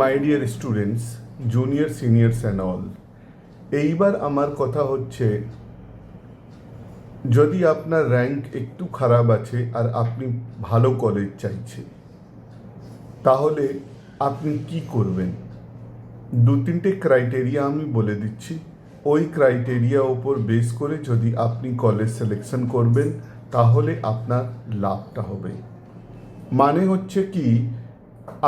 My dear students, junior seniors and all, এইবার আমার কথা হচ্ছে, যদি আপনার র্যাঙ্ক একটু খারাপ আছে আর আপনি ভালো কলেজ চাইছেন, তাহলে আপনি কি করবেন? দু তিনটে ক্রাইটেরিয়া আমি বলে দিচ্ছি। ওই ক্রাইটেরিয়া ওপর বেস করে যদি আপনি কলেজ সিলেকশন করবেন, তাহলে আপনার লাভটা হবে। মানে হচ্ছে কি,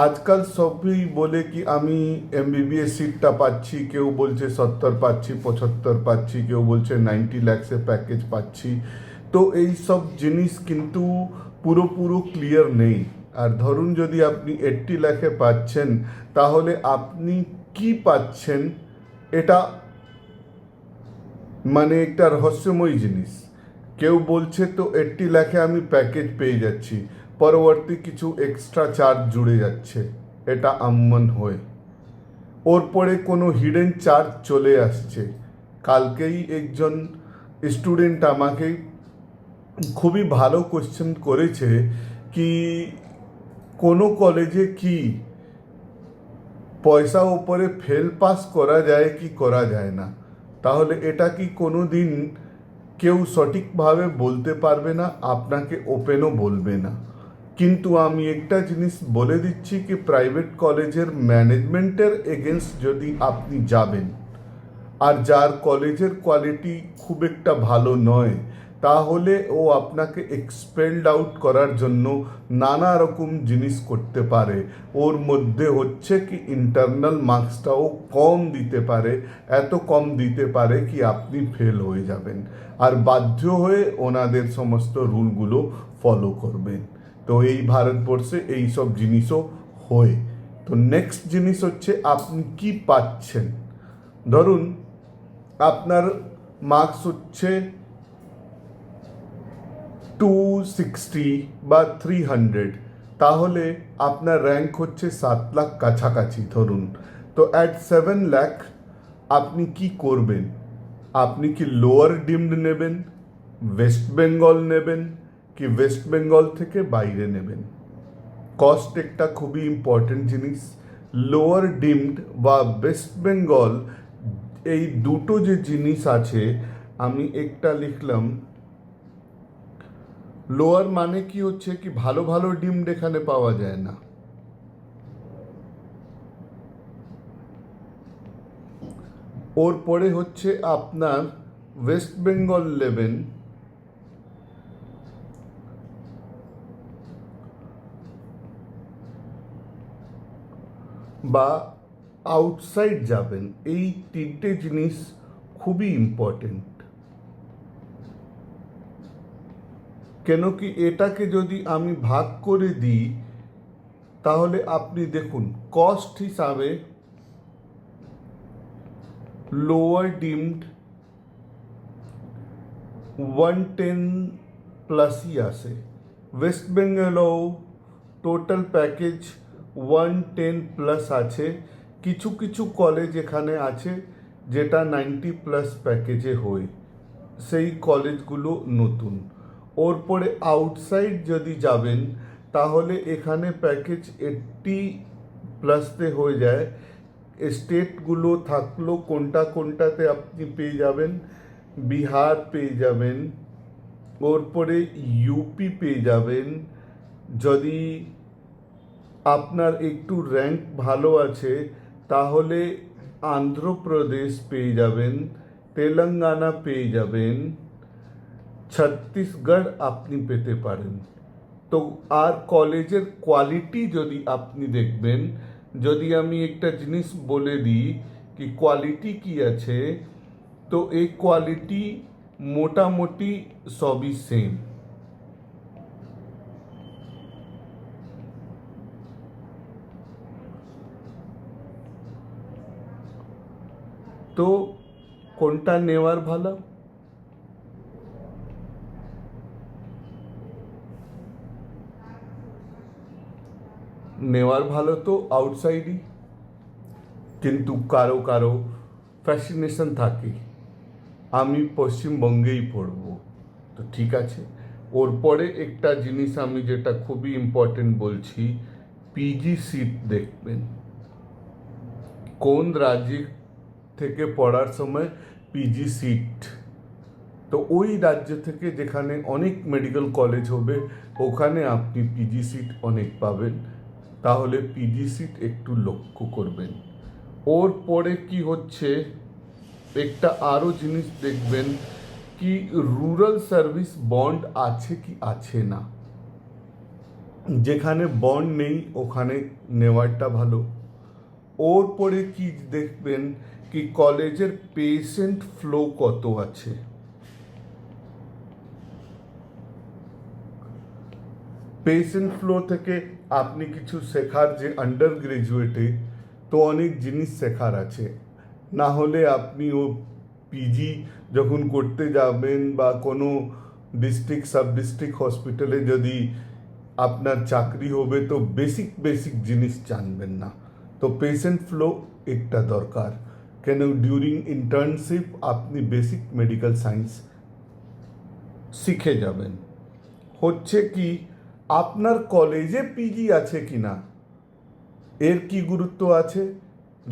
আজকাল সবই বলে কি আমি এমবিবিএস সিটটা পাচ্ছি, কেউ বলছে 70 পাচ্ছি, 75 পাচ্ছি, কেউ বলছে 90 লাখসের প্যাকেজ পাচ্ছি। তো এই সব জিনিস কিন্তু পুরোপুরো ক্লিয়ার নেই। আর ধরুন যদি আপনি 80 লাখে পাচ্ছেন, তাহলে আপনি কি পাচ্ছেন এটা মানে একটা রহস্যময় জিনিস। কেউ বলছে তো 80 লাখে আমি প্যাকেজ পেয়ে যাচ্ছি, পরবর্তী কিছু এক্সট্রা চার্জ জুড়ে যাচ্ছে, এটা আম্মন হয়। ওর পরে কোনো হিডেন চার্জ চলে আসছে। কালকেই একজন স্টুডেন্ট আমাকে খুবই ভালো কোশ্চেন করেছে কি, কোনো কলেজে কি পয়সা উপরে ফেল পাস করা যায় কি করা যায় না? তাহলে এটা কি কোনো দিন কেউ সঠিকভাবে বলতে পারবে না, আপনাকে ওপেনও বলবে না। কিন্তু আমি একটা জিনিস বলে দিচ্ছি কি, প্রাইভেট কলেজের ম্যানেজমেন্টের এগেনস্ট যদি আপনি যাবেন, আর যার কলেজের কোয়ালিটি খুব একটা ভালো নয়, তাহলে ও আপনাকে এক্সপেলড আউট করার জন্য নানা রকম জিনিস করতে পারে। ওর মধ্যে হচ্ছে কি ইন্টারনাল মার্কসটাও কম দিতে পারে, এত কম দিতে পারে কি আপনি ফেল হয়ে যাবেন, আর বাধ্য হয়ে ওনাদের সমস্ত রুলগুলো ফলো করবেন। তো এই ভারতবর্ষে এই সব জিনিসও হয়। তো নেক্সট জিনিস হচ্ছে আপনি কি পাচ্ছেন। ধরুন আপনার মার্কস হচ্ছে 260 বা 300, তাহলে আপনার র্যাঙ্ক হচ্ছে 7 লাখ কাছাকাছি ধরুন। তো অ্যাট 7 লাখ আপনি কি করবেন? আপনি কি লোয়ার ডিমড নেবেন, ওয়েস্ট বেঙ্গল নেবেন, কি ওয়েস্ট বেঙ্গল থেকে বাইরে নেবেন? কস্ট একটা খুবই ইম্পর্টেন্ট জিনিস। লোয়ার ডিমড বা ওয়েস্ট বেঙ্গল, এই দুটো যে জিনিস আছে, আমি একটা লিখলাম। লোয়ার মানে কি হচ্ছে কি, ভালো ভালো ডিমড এখানে পাওয়া যায় না। ওর পরে হচ্ছে আপনার ওয়েস্ট বেঙ্গল নেবেন, বা আউটসাইড যাবেন। এই তিনটে জিনিস খুবই ইম্পর্টেন্ট। কেন কি, এটাকে যদি আমি ভাগ করে দিই, তাহলে আপনি দেখুন কস্ট হিসাবে লোয়ার ডিমড 110 প্লাসই আসে, ওয়েস্ট বেঙ্গলেও টোটাল প্যাকেজ 110 প্লাস আছে। কিছু কিছু কলেজ এখানে আছে যেটা 90 প্লাস প্যাকেজে হয়, সেই কলেজগুলো নতুন। ওর পরে আউটসাইড যদি যাবেন, তাহলে এখানে প্যাকেজ 80 প্লাসতে হয়ে যায়। স্টেটগুলো থাকলো কোনটা কোনটাতে আপনি পেয়ে যাবেন, বিহার পেয়ে যাবেন, ওর পরে ইউপি পেয়ে যাবেন। যদি আপনার একটু র্যাঙ্ক ভালো আছে, তাহলে আন্ধ্রপ্রদেশ পেয়ে যাবেন, তেলেঙ্গানা পেয়ে যাবেন, ছত্তিশগড় আপনি পেতে পারেন। তো আর কলেজের কোয়ালিটি যদি আপনি দেখবেন, যদি আমি একটা জিনিস বলে দিই কি কোয়ালিটি কি আছে, তো এই কোয়ালিটি মোটামুটি সবই সেম। তো কোনটা নেওয়ার ভালো? নেওয়ার ভালো তো আউটসাইডই, কিন্তু কারো কারো ফ্যাসিনেশন থাকে আমি পশ্চিমবঙ্গেই পড়ব। তো ঠিক আছে, ওর পরে একটা জিনিস আমি যেটা খুবই ইম্পর্টেন্ট বলছি, পিজি সিট দেখবেন, কোন রাজ্য থেকে পড়ার সময় পিজি সিট, তো ওই রাজ্য থেকে যেখানে অনেক মেডিকেল কলেজ হবে ওখানে আপনি পিজি সিট অনেক পাবেন, তাহলে পিজি সিট একটু লক্ষ্য করবেন। ওর পরে কি হচ্ছে, একটা আরও জিনিস দেখবেন কি রুরাল সার্ভিস বন্ড আছে কি আছে না। যেখানে বন্ড নেই ওখানে নেওয়াটা ভালো। ওর পরে কি দেখবেন কি কলেজের পেশেন্ট ফ্লো কত আছে। পেশেন্ট ফ্লো থেকে আপনি কিছু শেখার, যে আন্ডার গ্রাজুয়েটে তো অনেক জিনিস শেখার আছে, না হলে আপনি ও পিজি যখন করতে যাবেন বা কোনো ডিস্ট্রিক্ট সাব ডিস্ট্রিক্ট হসপিটালে যদি আপনার চাকরি হবে তো বেসিক জিনিস জানবেন না। তো পেশেন্ট ফ্লো একটা দরকার, কেন ডিউরিং ইন্টার্নশিপ আপনি বেসিক মেডিকেল সায়েন্স শিখে যাবেন। হচ্ছে কি আপনার কলেজে পিজি আছে কি না এর কি গুরুত্ব আছে।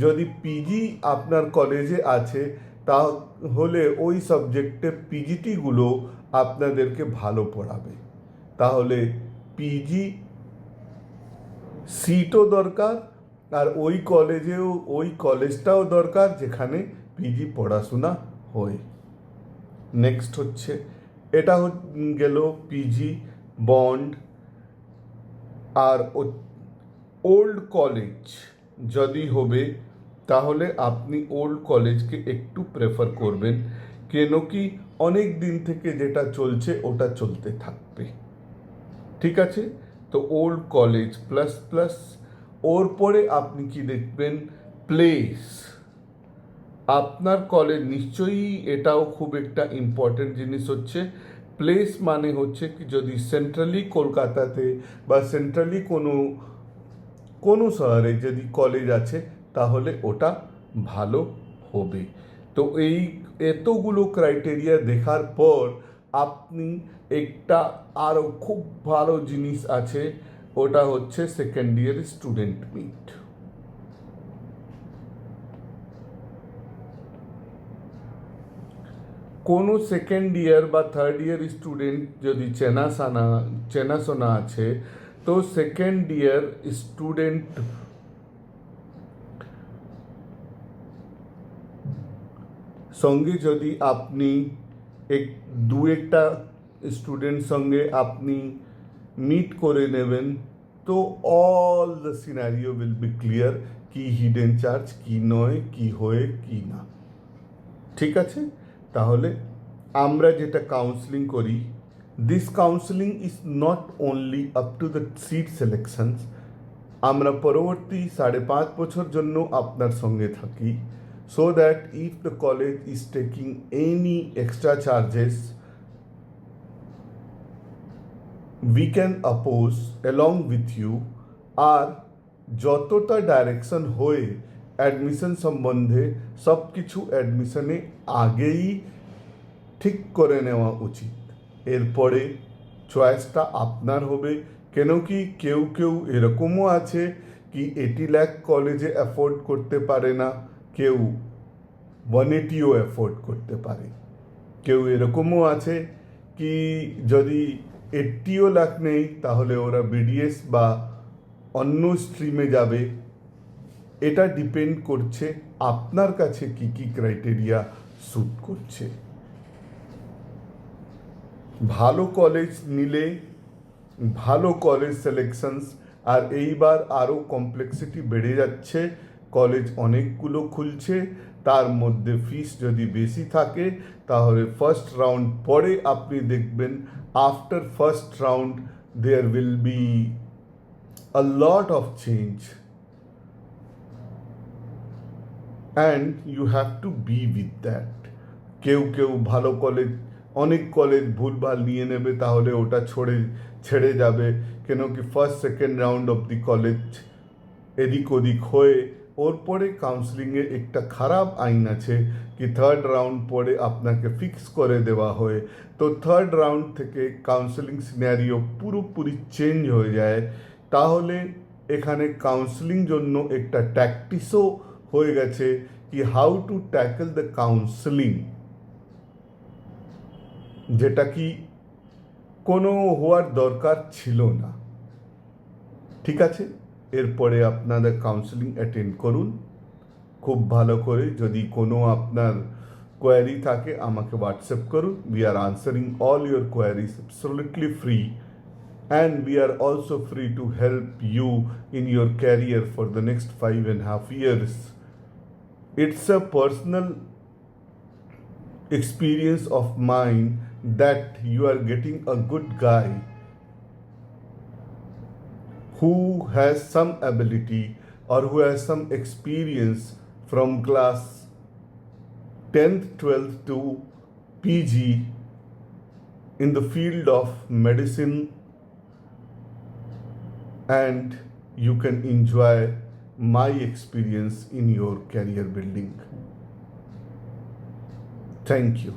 যদি পিজি আপনার কলেজে আছে তাহলে ওই সাবজেক্টে পিজিটিগুলো আপনাদেরকে ভালো পড়াবে, তাহলে পিজি সিটও দরকার আর ওই কলেজেও ওই কলেজটাও দরকার যেখানে পিজি পড়াশোনা হয়। নেক্সট হচ্ছে এটা গেল পিজি বন্ড। আর ওল্ড কলেজ যদি হবে তাহলে আপনি ওল্ড কলেজকে একটু প্রেফার করবেন, কেন কি অনেক দিন থেকে যেটা চলছে ওটা চলতে থাকবে। ঠিক আছে, তো ওল্ড কলেজ প্লাস প্লাস। ওর পরে আপনি কি দেখবেন, প্লেস। আপনার কলেজ নিশ্চয়ই এটাও খুব একটা ইম্পর্টেন্ট জিনিস হচ্ছে। প্লেস মানে হচ্ছে কি যদি সেন্ট্রালি কলকাতাতে বা সেন্ট্রালি কোনো শহরে যদি কলেজ আছে তাহলে ওটা ভালো হবে। তো এই এতগুলো ক্রাইটেরিয়া দেখার পর আপনি একটা আরও খুব ভালো জিনিস আছে, ওটা হচ্ছে সেকেন্ড ইয়ার স্টুডেন্ট মিট। কোনো সেকেন্ড ইয়ার বা থার্ড ইয়ার স্টুডেন্ট যদি চেনাশোনা আছে তো সেকেন্ড ইয়ার স্টুডেন্ট সঙ্গে যদি আপনি দু একটা স্টুডেন্ট সঙ্গে আপনি মিট করে নেবেন তো all the scenario will be clear, কি হিডেন চার্জ কি নয়, কি হয়ে কি না। ঠিক আছে, তাহলে আমরা যেটা কাউন্সেলিং করি, this counselling is not only up to the seat selections. আমরা পরবর্তী 5.5 বছর জন্য আপনার সঙ্গে থাকি, so that if the college is taking any extra charges we can oppose along with you। আর যতটা ডাইরেকশন হয়ে অ্যাডমিশন সম্বন্ধে সব কিছু অ্যাডমিশনে আগেই ঠিক করে নেওয়া উচিত, এরপরে চয়েসটা আপনার হবে। কেন কি কেউ এরকমও আছে কি 80 লাখ কলেজে অ্যাফোর্ড করতে পারে না, কেউ 180ও অ্যাফোর্ড করতে পারে। কেউ এরকমও আছে কি যদি 80ও লাখ নেই তাহলে ওরা বিডিএস বা অন্য স্ট্রিমে যাবে। এটা ডিপেন্ড করছে আপনার কাছে কি কি ক্রাইটেরিয়া স্যুট করছে। ভালো কলেজ নিলে ভালো কলেজ সিলেকশনস, আর এইবার আরও কমপ্লেক্সিটি বেড়ে যাচ্ছে, কলেজ অনেকগুলো খুলছে, তার মধ্যে ফিস যদি বেশি থাকে তাহলে ফার্স্ট রাউন্ড পরে আপনি দেখবেন after first round there will be a lot of change and you have to be with that. কেউ ভালো কলেজ, অনেক কলেজ ভুলভাল নিয়ে নেবে তাহলে ওটা ছেড়ে যাবে, কেন কি first second round of the college এদিক ওদিক হয়ে ওর পরে কাউন্সেলিংয়ে একটা খারাপ আইন আছে কি থার্ড রাউন্ড পরে আপনাকে ফিক্স করে দেওয়া হয়, তো থার্ড রাউন্ড থেকে কাউন্সেলিং সিনারিও পুরোপুরি চেঞ্জ হয়ে যায়। তাহলে এখানে কাউন্সিলিং জন্য একটা ট্যাকটিসও হয়ে গেছে কি how to tackle the counselling, যেটা কি কোনো হওয়ার দরকার ছিল না। ঠিক আছে, এরপরে আপনাদের কাউন্সিলিং অ্যাটেন্ড করুন খুব ভালো করে। যদি কোনো আপনার কোয়ারি থাকে আমাকে হোয়াটসঅ্যাপ করুন। We are answering all your queries absolutely free, and we are also free to help you in your career for the next 5.5 years. It's a personal experience of mine that you are getting a good guy who has some ability or who has some experience from class 10th 12th to PG in the field of medicine, and you can enjoy my experience in your career building. Thank you.